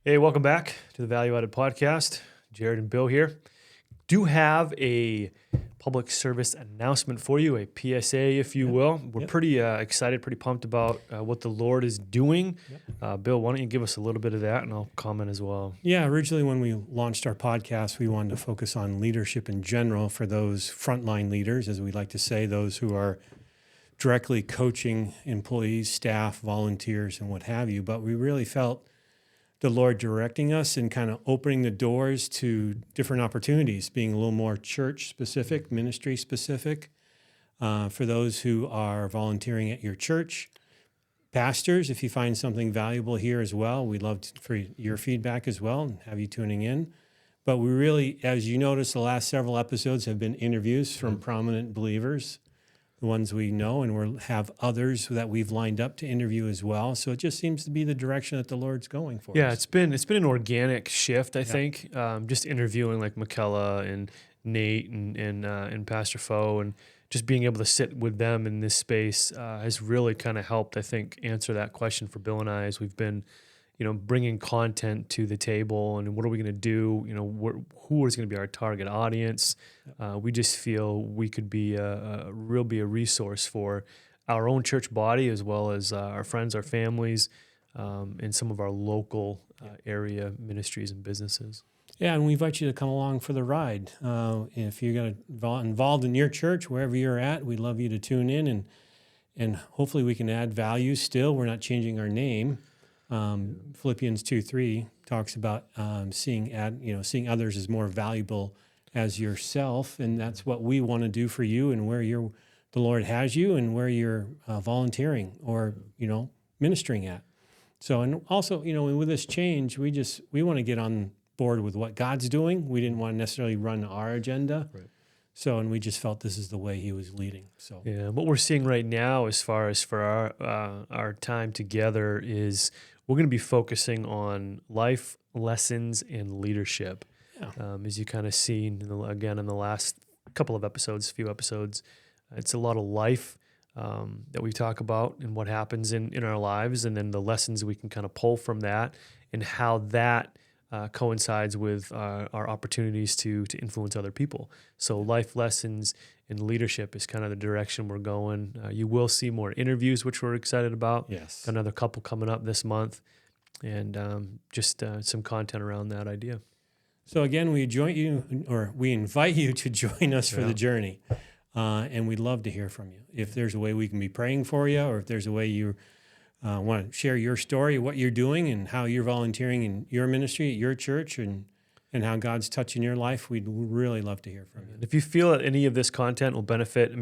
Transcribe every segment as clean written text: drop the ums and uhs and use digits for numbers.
Hey, welcome back to the Value Added Podcast. Jared and Bill here. Do have a public service announcement for you, a PSA, if you will. We're pretty excited, pretty pumped about what the Lord is doing. Bill, why don't you give us a little bit of that, and I'll comment as well. Yeah, originally when we launched our podcast, we wanted to focus on leadership in general for those frontline leaders, as we like to say, those who are directly coaching employees, staff, volunteers, and what have you. But we really felt the Lord directing us and kind of opening the doors to different opportunities, being a little more church specific, ministry specific, for those who are volunteering at your church. Pastors, if you find something valuable here as well, we'd love for your feedback as well and have you tuning in. But we really, as you notice, the last several episodes have been interviews from prominent believers, the ones we know, and we'll have others that we've lined up to interview as well. So it just seems to be the direction that the Lord's going for us. Yeah, it's been an organic shift, I think. Just interviewing like Michaela and Nate and Pastor Foe, and just being able to sit with them in this space has really kind of helped, I think, answer that question for Bill and I as we've been, bringing content to the table and what are we going to do? Who is going to be our target audience? We just feel we could be a resource for our own church body as well as our friends, our families, and some of our local area ministries and businesses. Yeah, and we invite you to come along for the ride. If you're involved in your church, wherever you're at, we'd love you to tune in and hopefully we can add value still. We're not changing our name. Philippians 2:3 talks about seeing others as more valuable as yourself, and that's what we want to do for you and where the Lord has you and where you're volunteering or ministering at. So, and also with this change, we want to get on board with what God's doing. We didn't want to necessarily run our agenda. Right. So, and we just felt this is the way He was leading. So, yeah, what we're seeing right now, as far as for our time together, is we're going to be focusing on life lessons and leadership. Yeah. As you kind of seen in the last few episodes, it's a lot of life that we talk about and what happens in our lives, and then the lessons we can kind of pull from that and how that coincides with our opportunities to influence other people. So life lessons and leadership is kind of the direction we're going. You will see more interviews, which we're excited about. Yes. Got another couple coming up this month, and just some content around that idea. So again, we invite you to join us for the journey, and we'd love to hear from you. If there's a way we can be praying for you, or if there's a way you want to share your story, what you're doing, and how you're volunteering in your ministry at your church, and how God's touching your life, we'd really love to hear from you. And if you feel that any of this content will benefit,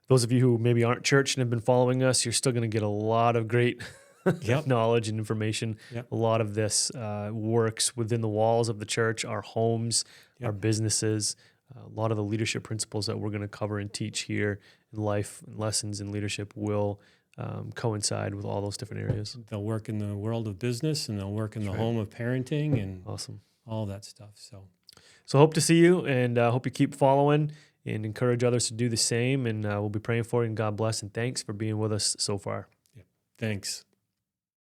those of you who maybe aren't church and have been following us, you're still going to get a lot of great knowledge and information. A lot of this works within the walls of the church, our homes, our businesses. A lot of the leadership principles that we're going to cover and teach here in life and lessons in leadership will coincide with all those different areas. They'll work in the world of business, and they'll work in the home of parenting, and awesome, all that stuff. So hope to see you, and hope you keep following and encourage others to do the same. And we'll be praying for you. And God bless, and thanks for being with us so far. Thanks.